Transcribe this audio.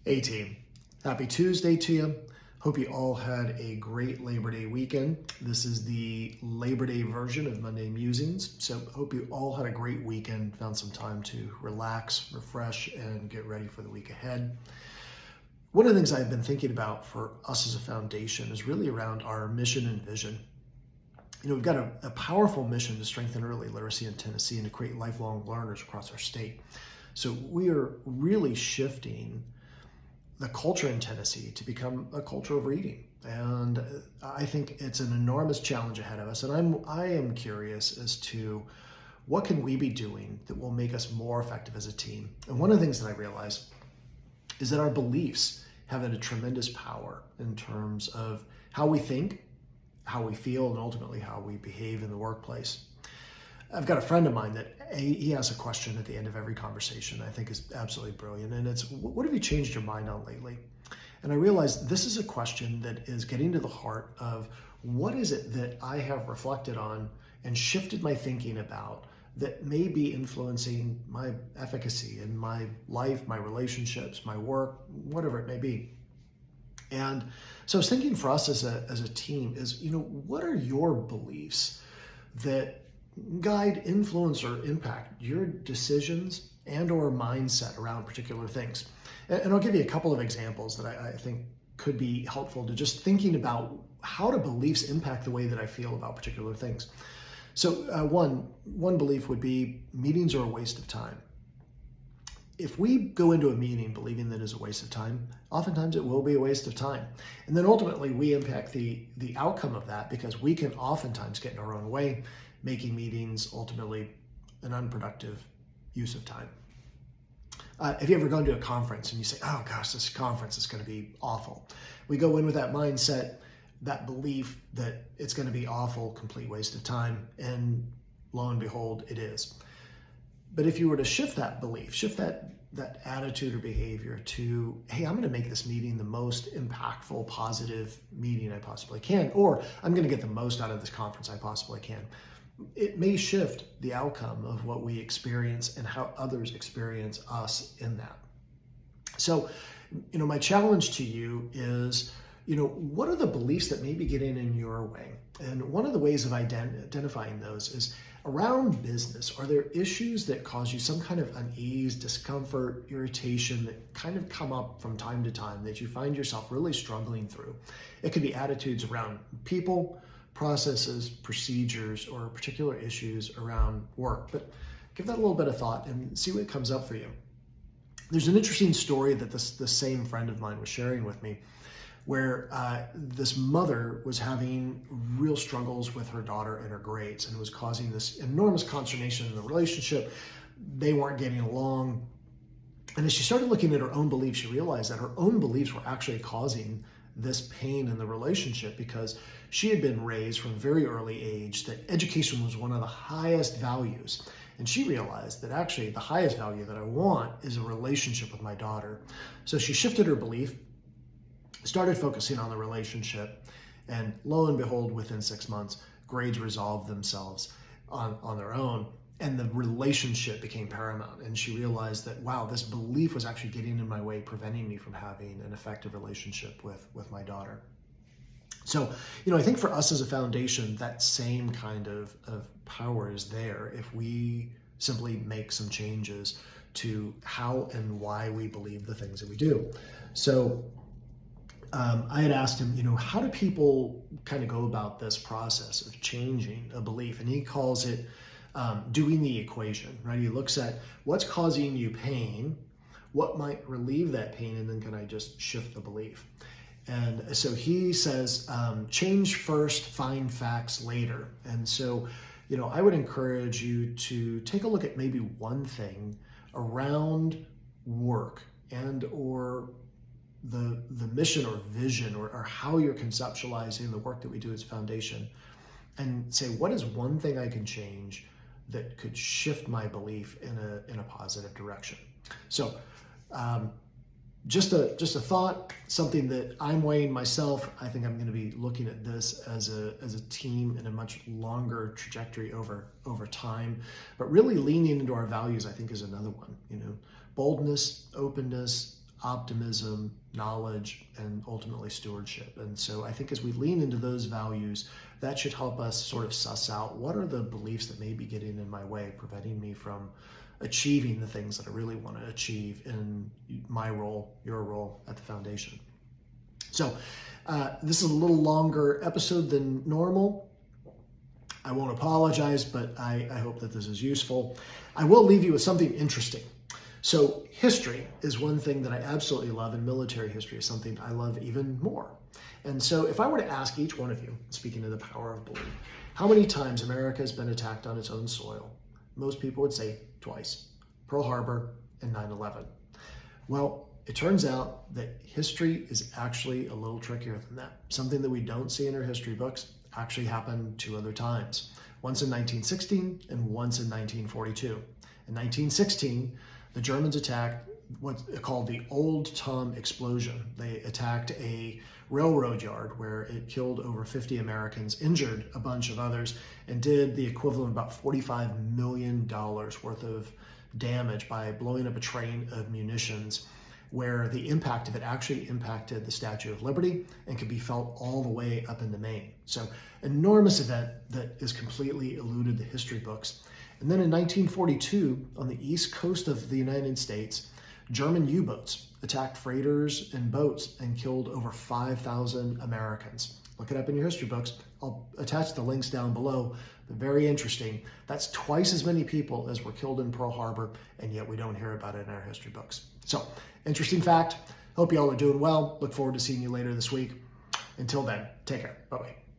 Hey team, happy Tuesday to you. Hope you all had a great Labor Day weekend. This is the Labor Day version of Monday Musings. So hope you all had a great weekend, found some time to relax, refresh, and get ready for the week ahead. One of the things I've been thinking about for us as a foundation is really around our mission and vision. We've got a powerful mission to strengthen early literacy in Tennessee and to create lifelong learners across our state. So we are really shifting the culture in Tennessee to become a culture of reading. And I think it's an enormous challenge ahead of us. And I am curious as to what can we be doing that will make us more effective as a team. And one of the things that I realize is that our beliefs have a tremendous power in terms of how we think, how we feel, and ultimately how we behave in the workplace. I've got a friend of mine that he asks a question at the end of every conversation I think is absolutely brilliant. And it's, what have you changed your mind on lately? And I realized this is a question that is getting to the heart of what is it that I have reflected on and shifted my thinking about that may be influencing my efficacy in my life, my relationships, my work, whatever it may be. And so I was thinking for us as a team is, what are your beliefs that guide, influence, or impact your decisions and or mindset around particular things? And I'll give you a couple of examples that I think could be helpful to just thinking about how do beliefs impact the way that I feel about particular things. So one belief would be meetings are a waste of time. If we go into a meeting believing that it's a waste of time, oftentimes it will be a waste of time. And then ultimately we impact the outcome of that because we can oftentimes get in our own way, making meetings ultimately an unproductive use of time. Have you ever gone to a conference and you say, oh gosh, this conference is going to be awful? We go in with that mindset, that belief that it's going to be awful, complete waste of time, and lo and behold, it is. But if you were to shift that belief, shift that attitude or behavior to, hey, I'm going to make this meeting the most impactful, positive meeting I possibly can, or I'm going to get the most out of this conference I possibly can, it may shift the outcome of what we experience and how others experience us in that. So, my challenge to you is, what are the beliefs that may be getting in your way? And one of the ways of identifying those is around business. Are there issues that cause you some kind of unease, discomfort, irritation that kind of come up from time to time that you find yourself really struggling through? It could be attitudes around people, processes, procedures, or particular issues around work. But give that a little bit of thought and see what comes up for you. There's an interesting story that the same friend of mine was sharing with me, where this mother was having real struggles with her daughter and her grades, and it was causing this enormous consternation in the relationship. They weren't getting along. And as she started looking at her own beliefs, she realized that her own beliefs were actually causing this pain in the relationship because she had been raised from a very early age that education was one of the highest values. And she realized that actually the highest value that I want is a relationship with my daughter. So she shifted her belief, started focusing on the relationship, and lo and behold, within 6 months, grades resolved themselves on their own, and the relationship became paramount. And she realized that, wow, this belief was actually getting in my way, preventing me from having an effective relationship with my daughter. So, I think for us as a foundation, that same kind of power is there if we simply make some changes to how and why we believe the things that we do. So, I had asked him, how do people kind of go about this process of changing a belief? And he calls it doing the equation, right? He looks at what's causing you pain, what might relieve that pain, and then can I just shift the belief? And so he says, change first, find facts later. And so, I would encourage you to take a look at maybe one thing around work and or the mission or vision or how you're conceptualizing the work that we do as a foundation, and say, what is one thing I can change that could shift my belief in a positive direction? So just a thought, something that I'm weighing myself. I think I'm going to be looking at this as a team in a much longer trajectory over time, but really leaning into our values, I think, is another one. Boldness, openness, optimism, knowledge, and ultimately stewardship. And so I think as we lean into those values, that should help us sort of suss out what are the beliefs that may be getting in my way, preventing me from achieving the things that I really want to achieve in my role, your role at the foundation. So this is a little longer episode than normal. I won't apologize, but I hope that this is useful. I will leave you with something interesting. So history is one thing that I absolutely love, and military history is something I love even more. And so if I were to ask each one of you, speaking of the power of belief, how many times America has been attacked on its own soil, most people would say twice: Pearl Harbor and 9/11. Well, it turns out that history is actually a little trickier than that. Something that we don't see in our history books actually happened 2 other times. Once in 1916 and once in 1942. In 1916, the Germans attacked what's called the Old Tom explosion. They attacked a railroad yard where it killed over 50 Americans, injured a bunch of others, and did the equivalent of about $45 million worth of damage by blowing up a train of munitions, where the impact of it actually impacted the Statue of Liberty and could be felt all the way up into Maine. So enormous event that is completely eluded the history books. And then in 1942, on the east coast of the United States, German U-boats attacked freighters and boats and killed over 5,000 Americans. Look it up in your history books. I'll attach the links down below. But very interesting. That's twice as many people as were killed in Pearl Harbor, and yet we don't hear about it in our history books. So, interesting fact. Hope you all are doing well. Look forward to seeing you later this week. Until then, take care. Bye-bye.